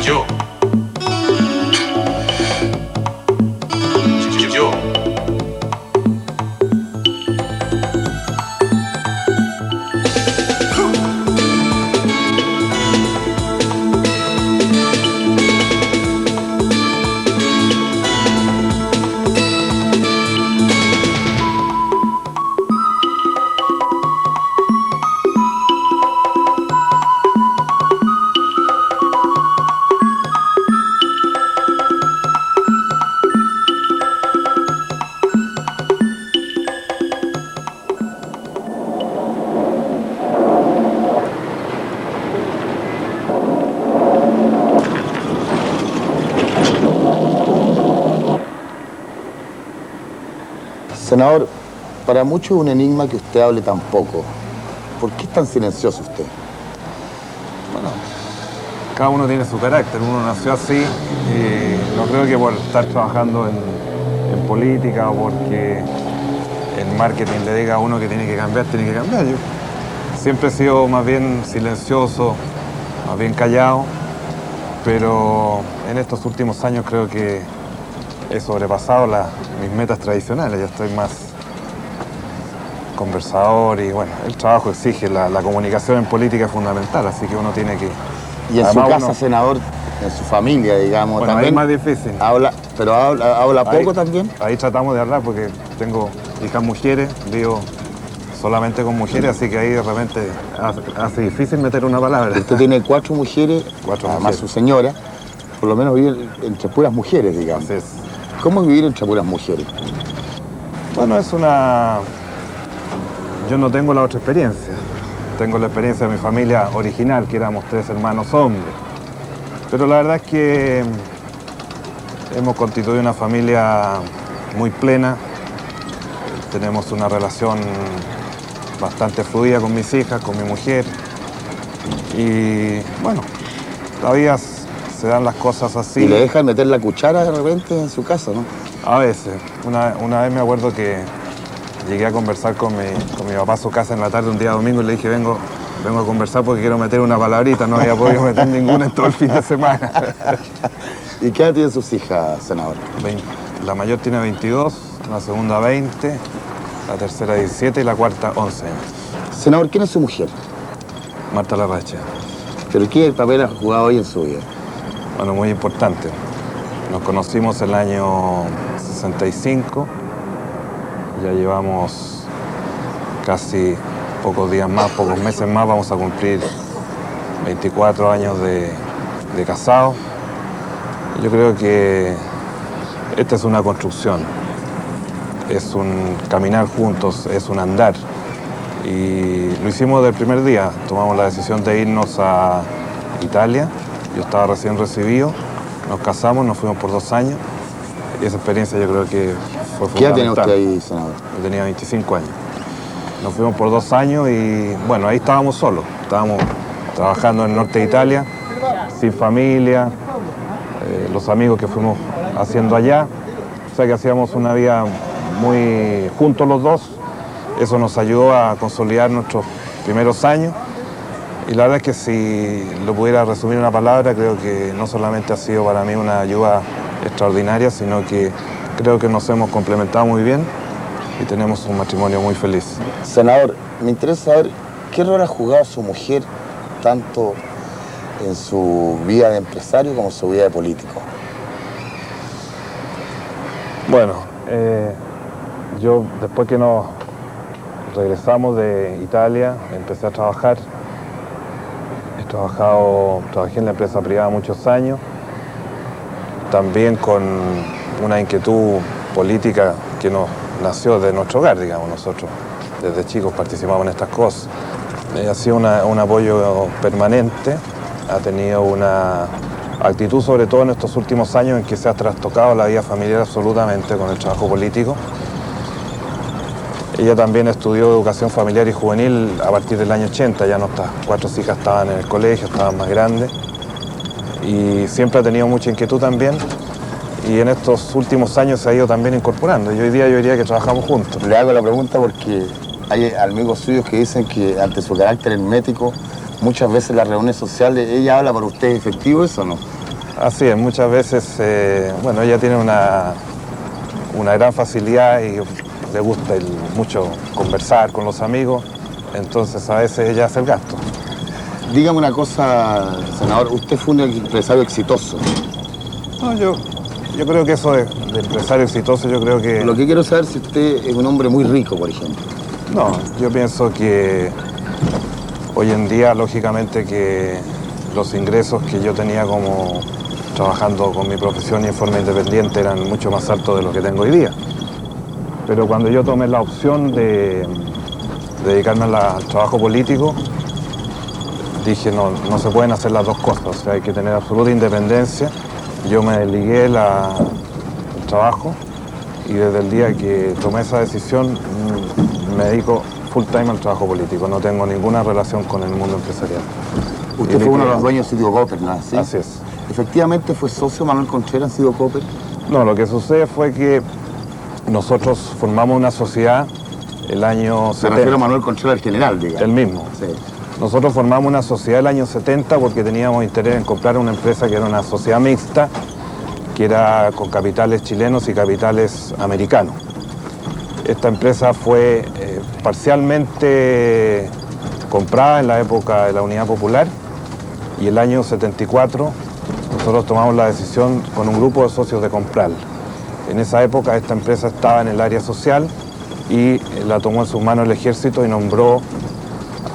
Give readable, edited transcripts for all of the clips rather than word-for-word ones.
Yo. Yo. Senador, para muchos es un enigma que usted hable tan poco. ¿Por qué es tan silencioso usted? Bueno, cada uno tiene su carácter, uno nació así y no creo que por estar trabajando en política o porque el marketing le diga a uno que tiene que cambiar, tiene que cambiar. Yo siempre he sido más bien silencioso, más bien callado, pero en estos últimos años creo que he sobrepasado mis metas tradicionales, ya estoy más conversador y bueno, el trabajo exige, la comunicación en política es fundamental, así que uno tiene que... Y en su casa, senador, en su familia, digamos, bueno, también... Ahí es más difícil. ¿Habla poco también? Ahí tratamos de hablar porque tengo hijas mujeres, vivo solamente con mujeres, así que ahí de repente hace difícil meter una palabra. Usted tiene 4 mujeres, además su señora, por lo menos vive entre puras mujeres, digamos. Así es. ¿Cómo es vivir entre puras mujeres? Bueno, yo no tengo la otra experiencia. Tengo la experiencia de mi familia original, que éramos 3 hermanos hombres. Pero la verdad es que hemos constituido una familia muy plena. Tenemos una relación bastante fluida con mis hijas, con mi mujer. Y bueno, todavía se dan las cosas así. ¿Y le dejan meter la cuchara de repente en su casa, no? A veces. Una vez me acuerdo que llegué a conversar con mi papá a su casa en la tarde un día domingo y le dije, vengo a conversar porque quiero meter una palabrita. No había podido meter ninguna en todo el fin de semana. ¿Y qué edad tienen sus hijas, senador? La mayor tiene 22, la segunda 20, la tercera 17 y la cuarta 11 años. Senador, ¿quién es su mujer? Marta Larrache. ¿Pero qué papel ha jugado hoy en su vida? Bueno, muy importante. Nos conocimos el año 65. Ya llevamos casi pocos días más, pocos meses más. Vamos a cumplir 24 años de casado. Yo creo que esta es una construcción. Es un caminar juntos, es un andar. Y lo hicimos del primer día. Tomamos la decisión de irnos a Italia. Yo estaba recién recibido, nos casamos, nos fuimos por 2 años y esa experiencia yo creo que fue fundamental. ¿Qué edad tiene usted ahí, senador? Yo tenía 25 años. Nos fuimos por 2 años y bueno, ahí estábamos solos. Estábamos trabajando en el norte de Italia, sin familia, los amigos que fuimos haciendo allá. O sea que hacíamos una vida muy juntos los dos. Eso nos ayudó a consolidar nuestros primeros años. Y la verdad es que si lo pudiera resumir en una palabra, creo que no solamente ha sido para mí una ayuda extraordinaria, sino que creo que nos hemos complementado muy bien y tenemos un matrimonio muy feliz. Senador, me interesa saber qué rol ha jugado su mujer tanto en su vida de empresario como en su vida de político. Bueno, yo después que nos regresamos de Italia, empecé a trabajar. Trabajé en la empresa privada muchos años, también con una inquietud política que nos nació de nuestro hogar, digamos. Nosotros desde chicos participamos en estas cosas. Ha sido un apoyo permanente, ha tenido una actitud, sobre todo en estos últimos años, en que se ha trastocado la vida familiar absolutamente con el trabajo político. Ella también estudió educación familiar y juvenil a partir del año 80, ya nuestras 4 hijas estaban en el colegio, estaban más grandes. Y siempre ha tenido mucha inquietud también. Y en estos últimos años se ha ido también incorporando. Y hoy día yo diría que trabajamos juntos. Le hago la pregunta porque hay amigos suyos que dicen que ante su carácter hermético, muchas veces en las reuniones sociales, ¿ella habla para usted efectivo eso o no? Así es, muchas veces, bueno, ella tiene una gran facilidad y le gusta mucho conversar con los amigos, entonces a veces ella hace el gasto. Dígame una cosa, senador, usted fue un empresario exitoso. No, yo creo que eso de empresario exitoso, yo creo que... Lo que quiero saber es si usted es un hombre muy rico, por ejemplo. No, yo pienso que hoy en día, lógicamente, que los ingresos que yo tenía como trabajando con mi profesión y en forma independiente eran mucho más altos de lo que tengo hoy día. Pero cuando yo tomé la opción de dedicarme al trabajo político, dije no se pueden hacer las dos cosas, o sea, hay que tener absoluta independencia. Yo me desligué el trabajo y desde el día que tomé esa decisión me dedico full time al trabajo político, no tengo ninguna relación con el mundo empresarial. Usted fue uno de los dueños de Citgo Copper, ¿no? ¿Sí? Así es. ¿Efectivamente fue socio Manuel Contreras en Citgo Copper? No, lo que sucede fue que nosotros formamos una sociedad el año 70. Se refiere a Manuel Contreras, el general, digamos. El mismo. Sí. Nosotros formamos una sociedad el año 70 porque teníamos interés en comprar una empresa que era una sociedad mixta, que era con capitales chilenos y capitales americanos. Esta empresa fue parcialmente comprada en la época de la Unidad Popular y el año 74 nosotros tomamos la decisión con un grupo de socios de comprarla. En esa época esta empresa estaba en el área social y la tomó en sus manos el ejército y nombró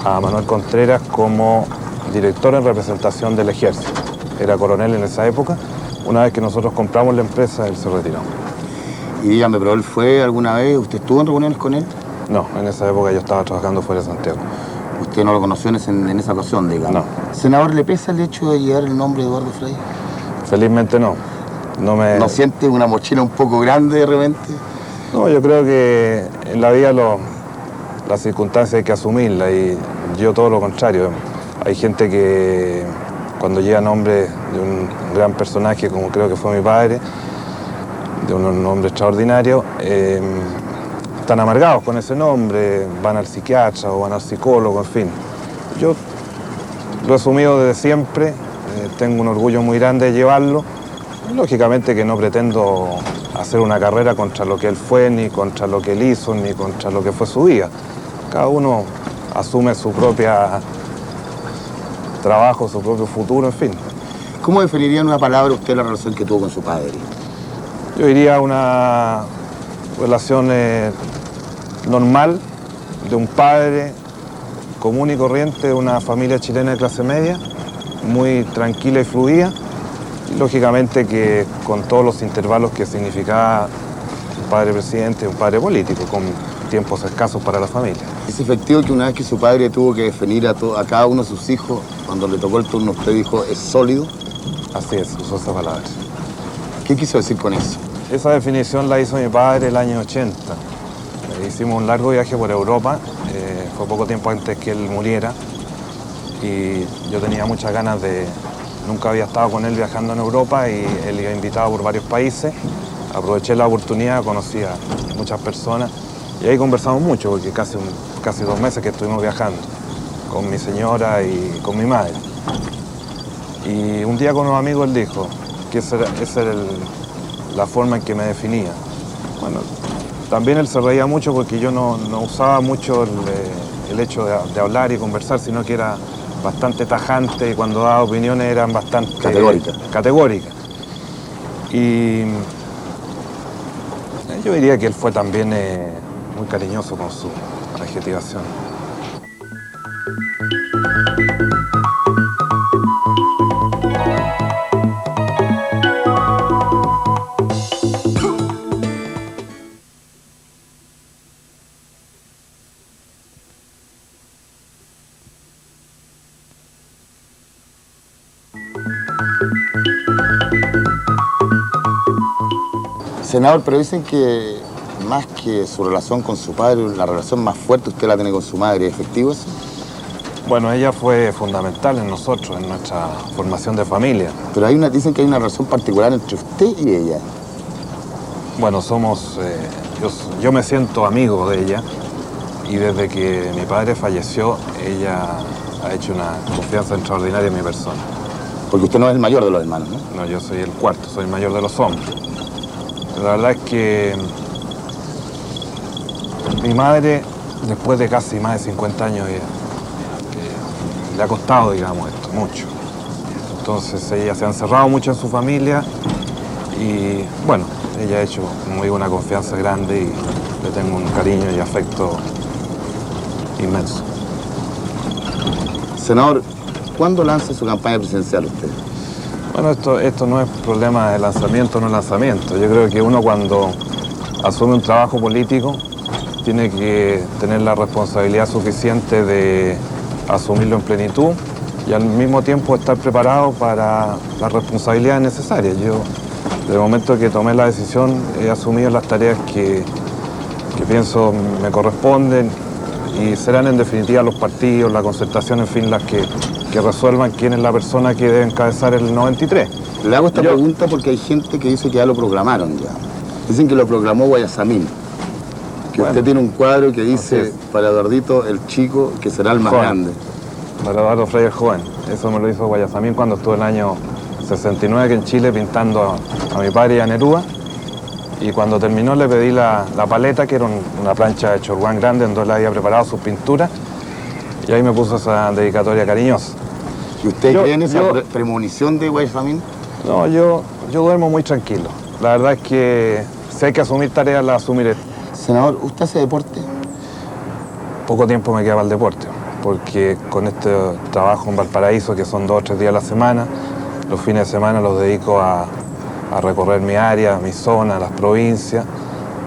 a Manuel Contreras como director en representación del ejército. Era coronel en esa época. Una vez que nosotros compramos la empresa, él se retiró. Y dígame, ¿pero él fue alguna vez? ¿Usted estuvo en reuniones con él? No, en esa época yo estaba trabajando fuera de Santiago. ¿Usted no lo conoció en esa ocasión, digamos? No. Senador, ¿le pesa el hecho de llevar el nombre de Eduardo Frei? Felizmente no. ¿No siente una mochila un poco grande de repente? No, yo creo que en la vida las circunstancias hay que asumirlas y yo todo lo contrario. Hay gente que cuando llega nombre de un gran personaje como creo que fue mi padre, de un hombre extraordinario, están amargados con ese nombre, van al psiquiatra o van al psicólogo, en fin. Yo lo he asumido desde siempre, tengo un orgullo muy grande de llevarlo. Lógicamente que no pretendo hacer una carrera contra lo que él fue, ni contra lo que él hizo, ni contra lo que fue su vida. Cada uno asume su propia trabajo, su propio futuro, en fin. ¿Cómo definiría en una palabra usted la relación que tuvo con su padre? Yo diría una relación normal de un padre común y corriente, de una familia chilena de clase media, muy tranquila y fluida. Y lógicamente que con todos los intervalos que significaba un padre presidente y un padre político, con tiempos escasos para la familia. ¿Es efectivo que una vez que su padre tuvo que definir a cada uno de sus hijos, cuando le tocó el turno, usted dijo, es sólido? Así es, usó esa palabra. ¿Qué quiso decir con eso? Esa definición la hizo mi padre el año 80. Hicimos un largo viaje por Europa, fue poco tiempo antes que él muriera, y yo tenía muchas ganas de... Nunca había estado con él viajando en Europa y él iba invitado por varios países. Aproveché la oportunidad, conocí a muchas personas y ahí conversamos mucho, porque casi 2 meses que estuvimos viajando con mi señora y con mi madre. Y un día con unos amigos él dijo que esa era la forma en que me definía. Bueno, también él se reía mucho porque yo no usaba mucho el hecho de hablar y conversar, sino que era bastante tajante y cuando daba opiniones eran bastante categóricas. Y yo diría que él fue también muy cariñoso con su adjetivación. Senador, pero dicen que más que su relación con su padre, la relación más fuerte usted la tiene con su madre. ¿Es efectivo eso? Bueno, ella fue fundamental en nosotros, en nuestra formación de familia. Pero dicen que hay una relación particular entre usted y ella. Bueno, yo me siento amigo de ella y desde que mi padre falleció, ella ha hecho una confianza extraordinaria en mi persona. Porque usted no es el mayor de los hermanos, ¿no? No, yo soy el cuarto, soy el mayor de los hombres. La verdad es que mi madre, después de casi más de 50 años, le ha costado, digamos, esto, mucho. Entonces ella se ha encerrado mucho en su familia y, bueno, ella ha hecho, como digo, una confianza grande y le tengo un cariño y afecto inmenso. Senador, ¿cuándo lanza su campaña presidencial usted? Bueno, esto no es problema de lanzamiento o no lanzamiento. Yo creo que uno cuando asume un trabajo político tiene que tener la responsabilidad suficiente de asumirlo en plenitud y al mismo tiempo estar preparado para las responsabilidades necesarias. Yo, desde el momento que tomé la decisión, he asumido las tareas que pienso me corresponden y serán en definitiva los partidos, la concertación, en fin, las que resuelvan quién es la persona que debe encabezar el 93. Le hago esta pregunta porque hay gente que dice que ya lo proclamaron ya. Dicen que lo proclamó Guayasamín. Que bueno, usted tiene un cuadro que dice para Eduardito el chico que será el más grande. Para Eduardo Frei el joven. Eso me lo hizo Guayasamín cuando estuve en el año 69 aquí en Chile pintando a mi padre y a Neruda. Y cuando terminó le pedí la paleta, que era una plancha de chorguán grande, en donde le había preparado sus pinturas. Y ahí me puso esa dedicatoria cariñosa. ¿Y usted cree en esa premonición de Guayasamín? No, yo duermo muy tranquilo. La verdad es que si hay que asumir tareas, las asumiré. Senador, ¿usted hace deporte? Poco tiempo me queda para el deporte, porque con este trabajo en Valparaíso, que son 2 o 3 días a la semana, los fines de semana los dedico a recorrer mi área, mi zona, las provincias.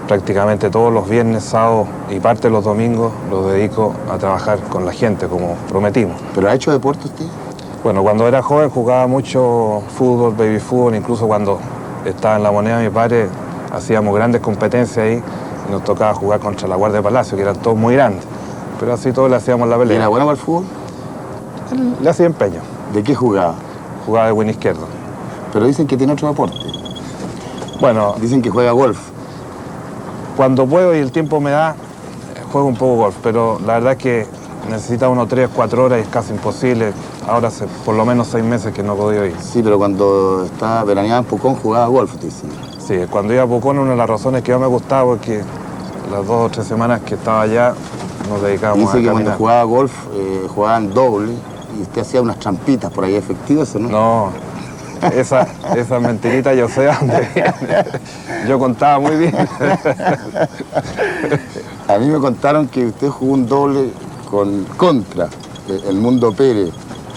Prácticamente todos los viernes, sábados y parte de los domingos los dedico a trabajar con la gente, como prometimos. ¿Pero ha hecho deporte usted? Bueno, cuando era joven jugaba mucho fútbol, baby fútbol, incluso cuando estaba en La Moneda mi padre hacíamos grandes competencias ahí y nos tocaba jugar contra la Guardia de Palacio, que eran todos muy grandes, pero así todos le hacíamos la pelea. ¿Y era bueno para el fútbol? Le hacía empeño. ¿De qué jugaba? Jugaba de win izquierdo. Pero dicen que tiene otro deporte. Bueno, dicen que juega golf. Cuando puedo y el tiempo me da, juego un poco golf, pero la verdad es que necesita uno 3, 4 horas y es casi imposible. Ahora hace por lo menos 6 meses que no he podido ir. Sí, pero cuando estaba veraneado en Pucón jugaba golf, te dicen. Sí, cuando iba a Pucón una de las razones que yo me gustaba porque las 2 o 3 semanas que estaba allá nos dedicábamos a caminar. Dice que cuando jugaba golf jugaban doble y usted hacía unas trampitas por ahí, ¿efectivo eso, no? No, esa mentirita yo sé dónde viene. Yo contaba muy bien. A mí me contaron que usted jugó un doble contra el Mundo Pérez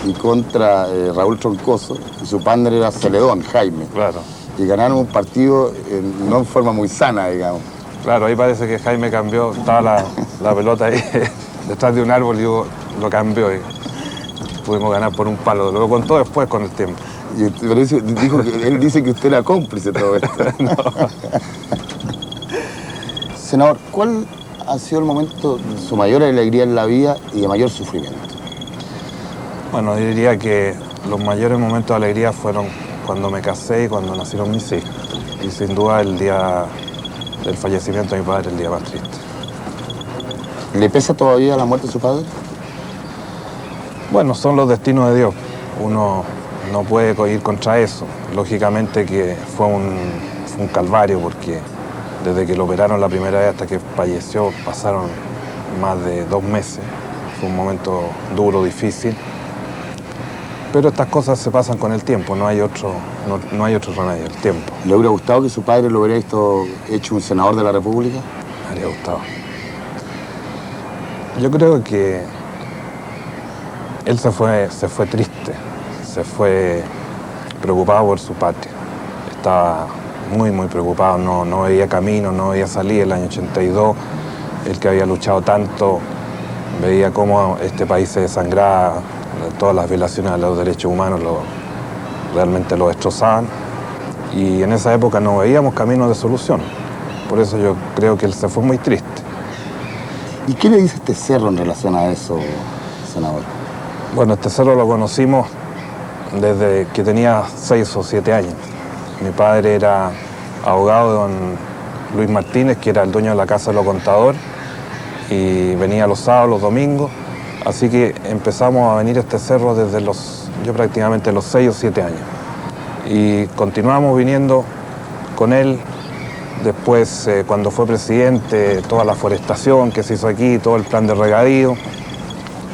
y contra Raúl Troncoso, y su partner era Celedón, Jaime. Claro. Y ganaron un partido no en forma muy sana, digamos. Claro, ahí parece que Jaime cambió, estaba la pelota ahí detrás de un árbol y lo cambió y pudimos ganar por un palo. Lo contó después con el tiempo. Pero dijo que él dice que usted era cómplice de todo esto. No. Senador, ¿cuál ha sido el momento de su mayor alegría en la vida y de mayor sufrimiento? Bueno, yo diría que los mayores momentos de alegría fueron cuando me casé y cuando nacieron mis hijos. Y sin duda el día del fallecimiento de mi padre, el día más triste. ¿Le pesa todavía la muerte de su padre? Bueno, son los destinos de Dios. Uno no puede ir contra eso. Lógicamente que fue un calvario porque desde que lo operaron la primera vez hasta que falleció pasaron más de 2 meses. Fue un momento duro, difícil. Pero estas cosas se pasan con el tiempo, no hay otro remedio, el tiempo. ¿Le hubiera gustado que su padre lo hubiera hecho un senador de la República? Me habría gustado. Yo creo que él se fue triste, se fue preocupado por su patria. Estaba muy, muy preocupado, no veía camino, no veía salir. El año 82, él que había luchado tanto, veía cómo este país se desangraba, todas las violaciones a los derechos humanos realmente lo destrozaban. Y en esa época no veíamos caminos de solución. Por eso yo creo que él se fue muy triste. ¿Y qué le dice este cerro en relación a eso, senador? Bueno, este cerro lo conocimos desde que tenía 6 o 7 años. Mi padre era abogado de don Luis Martínez, que era el dueño de la Casa de los Contadores, y venía los sábados, los domingos, Así que empezamos a venir a este cerro desde yo prácticamente los 6 o 7 años. Y continuamos viniendo con él. Después, cuando fue presidente, toda la forestación que se hizo aquí, todo el plan de regadío.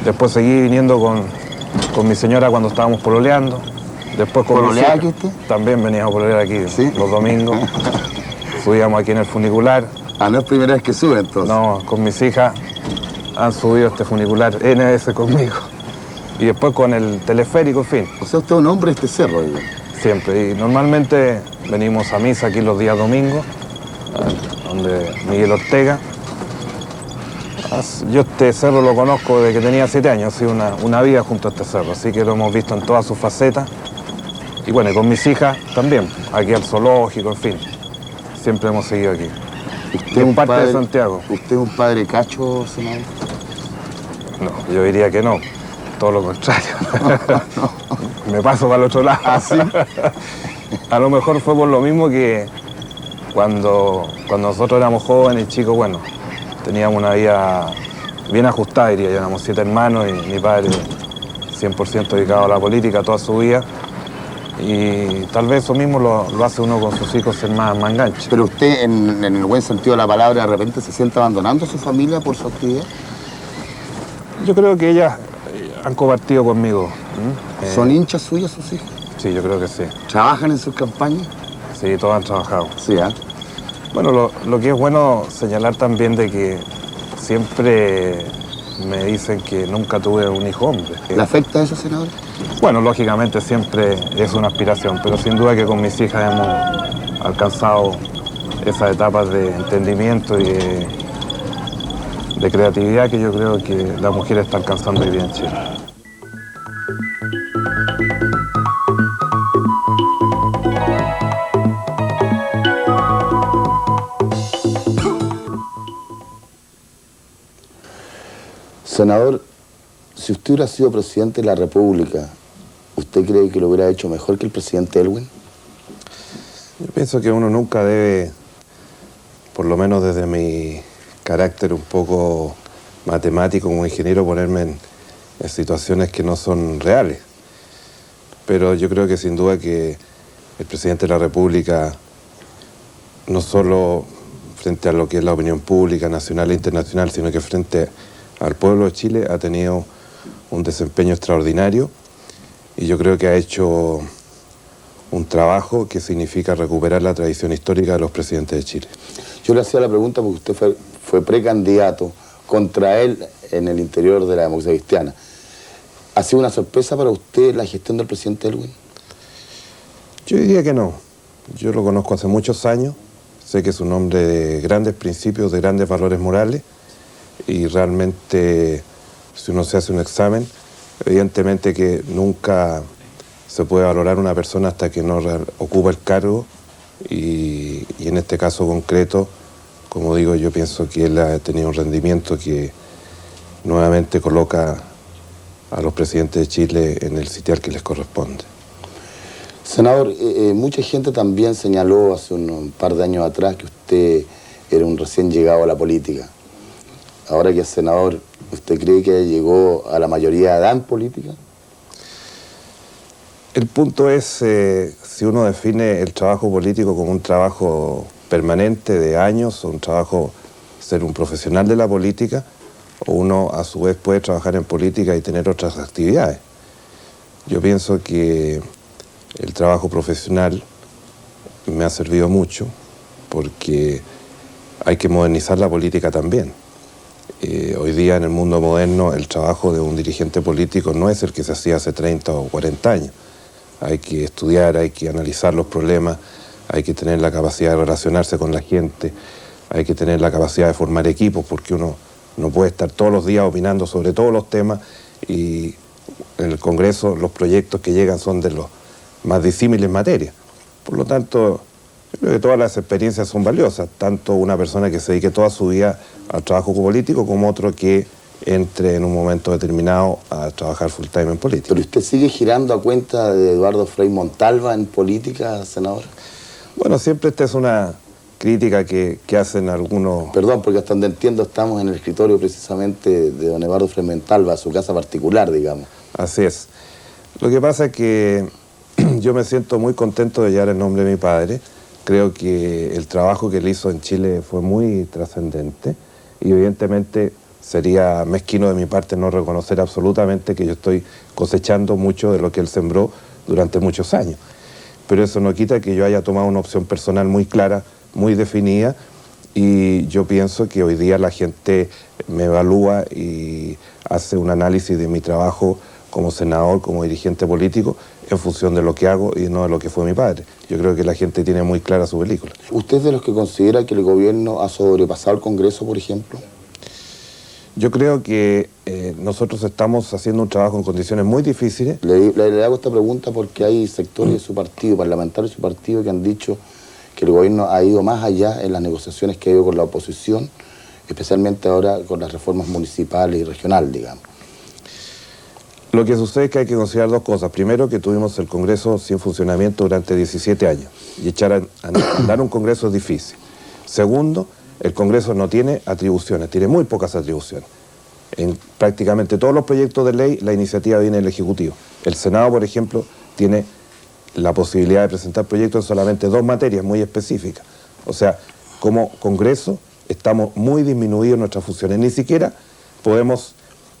Después seguí viniendo con mi señora cuando estábamos pololeando. Después con ¿Pololeaba aquí usted? También veníamos a pololear aquí, ¿sí? Los domingos. Subíamos aquí en el funicular. Ah, no es primera vez que sube entonces. No, con mis hijas han subido este funicular NS conmigo. Y después con el teleférico, en fin. O sea, usted es un hombre de este cerro, digo. Siempre. Y normalmente venimos a misa aquí los días domingos, donde Miguel Ortega. Yo este cerro lo conozco desde que tenía 7 años, ha sido una vida junto a este cerro, así que lo hemos visto en todas sus facetas. Y bueno, y con mis hijas también, aquí al zoológico, en fin. Siempre hemos seguido aquí. ¿Usted es parte de Santiago? ¿Usted es un padre cacho, senador? No, yo diría que no, todo lo contrario. No. Me paso para el otro lado. ¿Ah, sí? A lo mejor fue por lo mismo que cuando nosotros éramos jóvenes, chicos, bueno, teníamos una vida bien ajustada, diría yo. Éramos 7 hermanos y mi padre 100% dedicado a la política toda su vida. Y tal vez eso mismo lo hace uno con sus hijos, ser más enganche. Pero usted, en el buen sentido de la palabra, de repente se siente abandonando a su familia por su actividad. Yo creo que ellas han compartido conmigo. ¿Son hinchas suyas sus hijos? Sí, yo creo que sí. ¿Trabajan en sus campañas? Sí, todos han trabajado. Sí, ¿ah? Bueno, lo que es bueno señalar también de que siempre me dicen que nunca tuve un hijo hombre. ¿Le afecta eso, senador? Bueno, lógicamente siempre es una aspiración, pero sin duda que con mis hijas hemos alcanzado esas etapas de entendimiento y de creatividad que yo creo que la mujer está alcanzando hoy día en Chile. Senador, si usted hubiera sido presidente de la República, ¿usted cree que lo hubiera hecho mejor que el presidente Elwin? Yo pienso que uno nunca debe, por lo menos desde mi carácter un poco matemático como ingeniero, ponerme en situaciones que no son reales. Pero yo creo que sin duda que el presidente de la República, no solo frente a lo que es la opinión pública nacional e internacional, sino que frente al pueblo de Chile, ha tenido un desempeño extraordinario y yo creo que ha hecho un trabajo que significa recuperar la tradición histórica de los presidentes de Chile. Yo le hacía la pregunta porque usted fue precandidato contra él en el interior de la democracia cristiana. ¿Ha sido una sorpresa para usted la gestión del presidente Elwin? Yo diría que no. Yo lo conozco hace muchos años, sé que es un hombre de grandes principios, de grandes valores morales, y realmente, si uno se hace un examen, evidentemente que nunca se puede valorar una persona hasta que no ocupa el cargo y en este caso concreto, como digo, yo pienso que él ha tenido un rendimiento que nuevamente coloca a los presidentes de Chile en el sitial que les corresponde. Senador, mucha gente también señaló hace un par de años atrás que usted era un recién llegado a la política. Ahora que es senador, ¿usted cree que llegó a la mayoría de edad en política? El punto es si uno define el trabajo político como un trabajo permanente de años, o un trabajo, ser un profesional de la política, o uno a su vez puede trabajar en política y tener otras actividades. Yo pienso que el trabajo profesional me ha servido mucho porque hay que modernizar la política también. Hoy día en el mundo moderno el trabajo de un dirigente político no es el que se hacía hace 30 o 40 años. Hay que estudiar, hay que analizar los problemas, hay que tener la capacidad de relacionarse con la gente, hay que tener la capacidad de formar equipos porque uno no puede estar todos los días opinando sobre todos los temas y en el Congreso los proyectos que llegan son de los más disímiles materias. Por lo tanto, yo creo que todas las experiencias son valiosas, tanto una persona que se dedique toda su vida al trabajo político como otro que entre en un momento determinado a trabajar full time en política. ¿Pero usted sigue girando a cuenta de Eduardo Frei Montalva en política, senador? Bueno, siempre esta es una crítica que hacen algunos... Perdón, porque hasta donde entiendo estamos en el escritorio precisamente de don Eduardo Frei Montalva, su casa particular, digamos. Así es. Lo que pasa es que yo me siento muy contento de llevar el nombre de mi padre. Creo que el trabajo que él hizo en Chile fue muy trascendente y evidentemente sería mezquino de mi parte no reconocer absolutamente que yo estoy cosechando mucho de lo que él sembró durante muchos años. Pero eso no quita que yo haya tomado una opción personal muy clara, muy definida, y yo pienso que hoy día la gente me evalúa y hace un análisis de mi trabajo como senador, como dirigente político, en función de lo que hago y no de lo que fue mi padre. Yo creo que la gente tiene muy clara su película. ¿Usted es de los que considera que el gobierno ha sobrepasado el Congreso, por ejemplo? Yo creo que nosotros estamos haciendo un trabajo en condiciones muy difíciles. Le hago esta pregunta porque hay sectores de su partido, parlamentarios de su partido, que han dicho que el gobierno ha ido más allá en las negociaciones que ha ido con la oposición, especialmente ahora con las reformas municipales y regionales, digamos. Lo que sucede es que hay que considerar dos cosas. Primero, que tuvimos el Congreso sin funcionamiento durante 17 años. Y echar a andar un Congreso es difícil. Segundo, el Congreso no tiene atribuciones, tiene muy pocas atribuciones. En prácticamente todos los proyectos de ley, la iniciativa viene del Ejecutivo. El Senado, por ejemplo, tiene la posibilidad de presentar proyectos en solamente 2 materias muy específicas. O sea, como Congreso estamos muy disminuidos en nuestras funciones. Ni siquiera podemos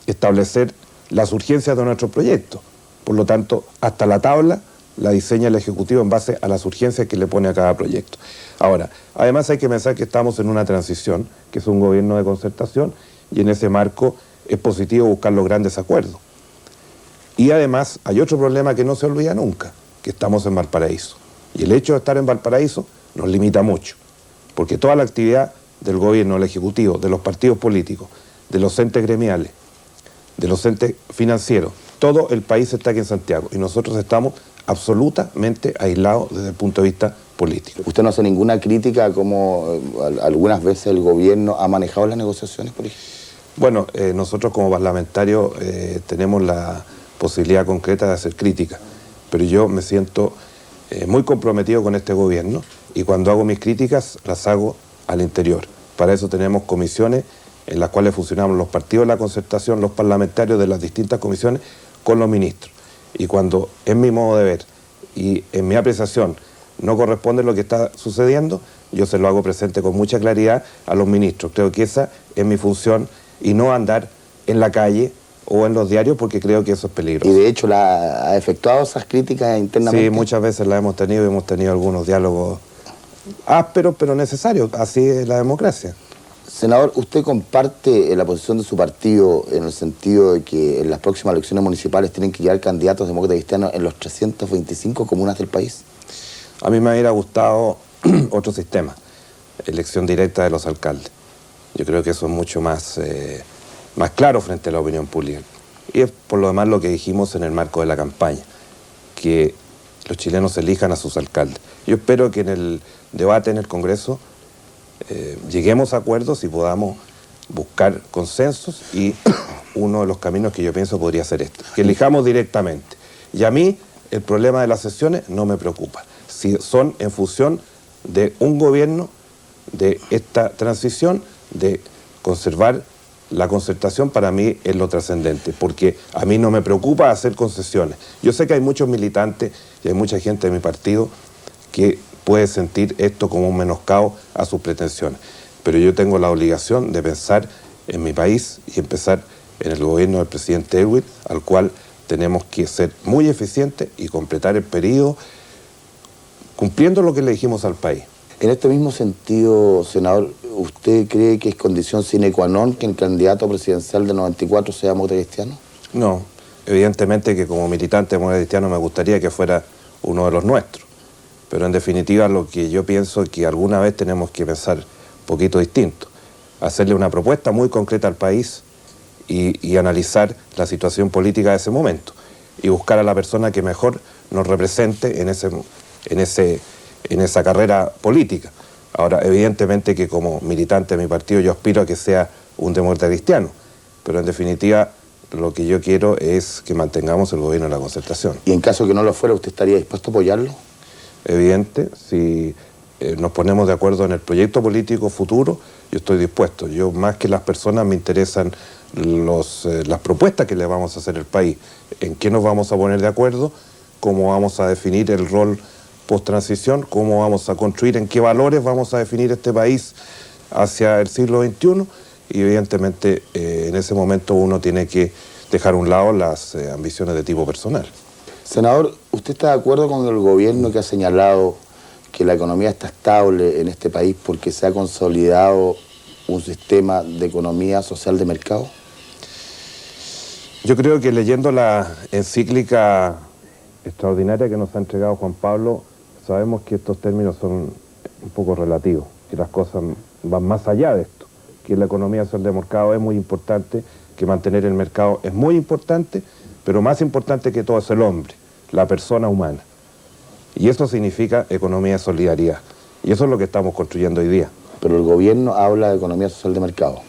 establecer las urgencias de nuestros proyectos. Por lo tanto, hasta la tabla la diseña el Ejecutivo en base a las urgencias que le pone a cada proyecto. Ahora, además hay que pensar que estamos en una transición, que es un gobierno de concertación, y en ese marco es positivo buscar los grandes acuerdos. Y además hay otro problema que no se olvida nunca, que estamos en Valparaíso. Y el hecho de estar en Valparaíso nos limita mucho, porque toda la actividad del gobierno, del Ejecutivo, de los partidos políticos, de los entes gremiales, de los entes financieros, todo el país está aquí en Santiago y nosotros estamos absolutamente aislados desde el punto de vista político. ¿Usted no hace ninguna crítica a cómo algunas veces el gobierno ha manejado las negociaciones, por ejemplo? Bueno, nosotros como parlamentarios tenemos la posibilidad concreta de hacer críticas, pero yo me siento muy comprometido con este gobierno y cuando hago mis críticas las hago al interior. Para eso tenemos comisiones en las cuales funcionamos los partidos de la concertación, los parlamentarios de las distintas comisiones con los ministros. Y cuando en mi modo de ver y en mi apreciación no corresponde lo que está sucediendo, yo se lo hago presente con mucha claridad a los ministros. Creo que esa es mi función y no andar en la calle o en los diarios porque creo que eso es peligroso. ¿Y de hecho ha efectuado esas críticas internamente? Sí, muchas veces las hemos tenido y hemos tenido algunos diálogos ásperos pero necesarios. Así es la democracia. Senador, ¿usted comparte la posición de su partido en el sentido de que en las próximas elecciones municipales tienen que llegar candidatos demócratas cristianos en los 325 comunas del país? A mí me hubiera gustado otro sistema, elección directa de los alcaldes. Yo creo que eso es mucho más claro frente a la opinión pública. Y es por lo demás lo que dijimos en el marco de la campaña, que los chilenos elijan a sus alcaldes. Yo espero que en el debate en el Congreso lleguemos a acuerdos y podamos buscar consensos y uno de los caminos que yo pienso podría ser este, que elijamos directamente. Y a mí el problema de las sesiones no me preocupa. Si son en función de un gobierno, de esta transición, de conservar la concertación, para mí es lo trascendente, porque a mí no me preocupa hacer concesiones. Yo sé que hay muchos militantes y hay mucha gente de mi partido que puede sentir esto como un menoscabo a sus pretensiones. Pero yo tengo la obligación de pensar en mi país y empezar en el gobierno del presidente Elwin, al cual tenemos que ser muy eficientes y completar el periodo cumpliendo lo que le dijimos al país. En este mismo sentido, senador, ¿usted cree que es condición sine qua non que el candidato presidencial del 94 sea demócrata cristiano? No, evidentemente que como militante demócrata cristiano me gustaría que fuera uno de los nuestros. Pero en definitiva lo que yo pienso es que alguna vez tenemos que pensar un poquito distinto, hacerle una propuesta muy concreta al país y analizar la situación política de ese momento y buscar a la persona que mejor nos represente en esa carrera política. Ahora, evidentemente que como militante de mi partido yo aspiro a que sea un demócrata cristiano, pero en definitiva lo que yo quiero es que mantengamos el gobierno de la concertación. ¿Y en caso que no lo fuera, usted estaría dispuesto a apoyarlo? Evidente, si nos ponemos de acuerdo en el proyecto político futuro, yo estoy dispuesto. Yo, más que las personas, me interesan las propuestas que le vamos a hacer al país, en qué nos vamos a poner de acuerdo, cómo vamos a definir el rol post-transición, cómo vamos a construir, en qué valores vamos a definir este país hacia el siglo XXI, y evidentemente en ese momento uno tiene que dejar a un lado las ambiciones de tipo personal. Senador, ¿usted está de acuerdo con el gobierno que ha señalado que la economía está estable en este país porque se ha consolidado un sistema de economía social de mercado? Yo creo que leyendo la encíclica extraordinaria que nos ha entregado Juan Pablo, sabemos que estos términos son un poco relativos, que las cosas van más allá de esto, que la economía social de mercado es muy importante, que mantener el mercado es muy importante, pero más importante que todo es el hombre, la persona humana. Y eso significa economía de solidaridad. Y eso es lo que estamos construyendo hoy día. Pero el gobierno habla de economía social de mercado.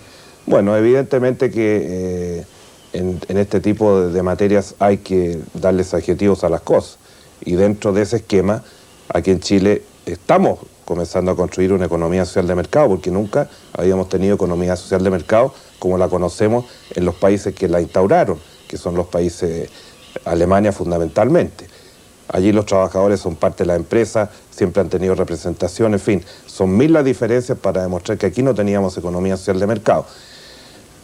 Bueno, evidentemente que en este tipo de materias hay que darles adjetivos a las cosas. Y dentro de ese esquema, aquí en Chile estamos comenzando a construir una economía social de mercado, porque nunca habíamos tenido economía social de mercado como la conocemos en los países que la instauraron, que son los países, Alemania fundamentalmente. Allí los trabajadores son parte de la empresa, siempre han tenido representación, en fin, son mil las diferencias para demostrar que aquí no teníamos economía social de mercado.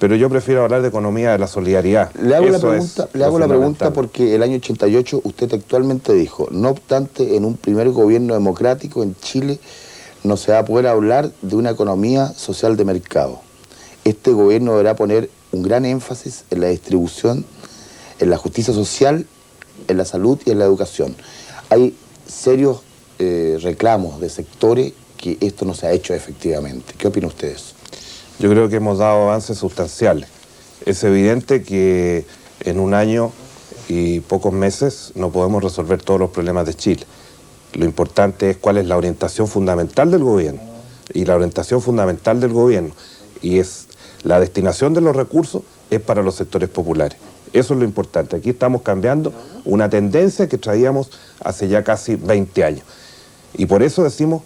Pero yo prefiero hablar de economía de la solidaridad. Le hago la pregunta porque el año 88 usted textualmente dijo: no obstante, en un primer gobierno democrático en Chile no se va a poder hablar de una economía social de mercado. Este gobierno deberá poner un gran énfasis en la distribución, en la justicia social, en la salud y en la educación. Hay serios reclamos de sectores que esto no se ha hecho efectivamente. ¿Qué opina usted de eso? Yo creo que hemos dado avances sustanciales. Es evidente que en un año y pocos meses no podemos resolver todos los problemas de Chile. Lo importante es cuál es la orientación fundamental del gobierno. Y la orientación fundamental del gobierno, y es la destinación de los recursos, es para los sectores populares. Eso es lo importante. Aquí estamos cambiando una tendencia que traíamos hace ya casi 20 años. Y por eso decimos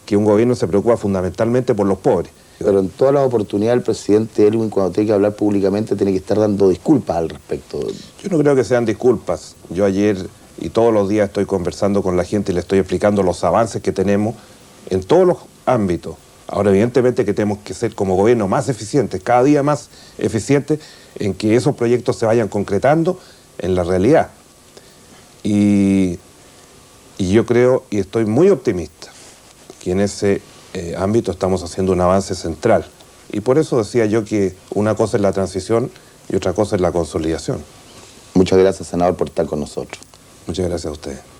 que un gobierno se preocupa fundamentalmente por los pobres. Pero en todas las oportunidades el presidente Elwin, cuando tiene que hablar públicamente, tiene que estar dando disculpas al respecto. Yo no creo que sean disculpas. Yo ayer y todos los días estoy conversando con la gente y le estoy explicando los avances que tenemos en todos los ámbitos. Ahora, evidentemente que tenemos que ser como gobierno más eficientes, cada día más eficientes, en que esos proyectos se vayan concretando en la realidad. Y yo creo, y estoy muy optimista, que en ese ámbito estamos haciendo un avance central. Y por eso decía yo que una cosa es la transición y otra cosa es la consolidación. Muchas gracias, senador, por estar con nosotros. Muchas gracias a ustedes.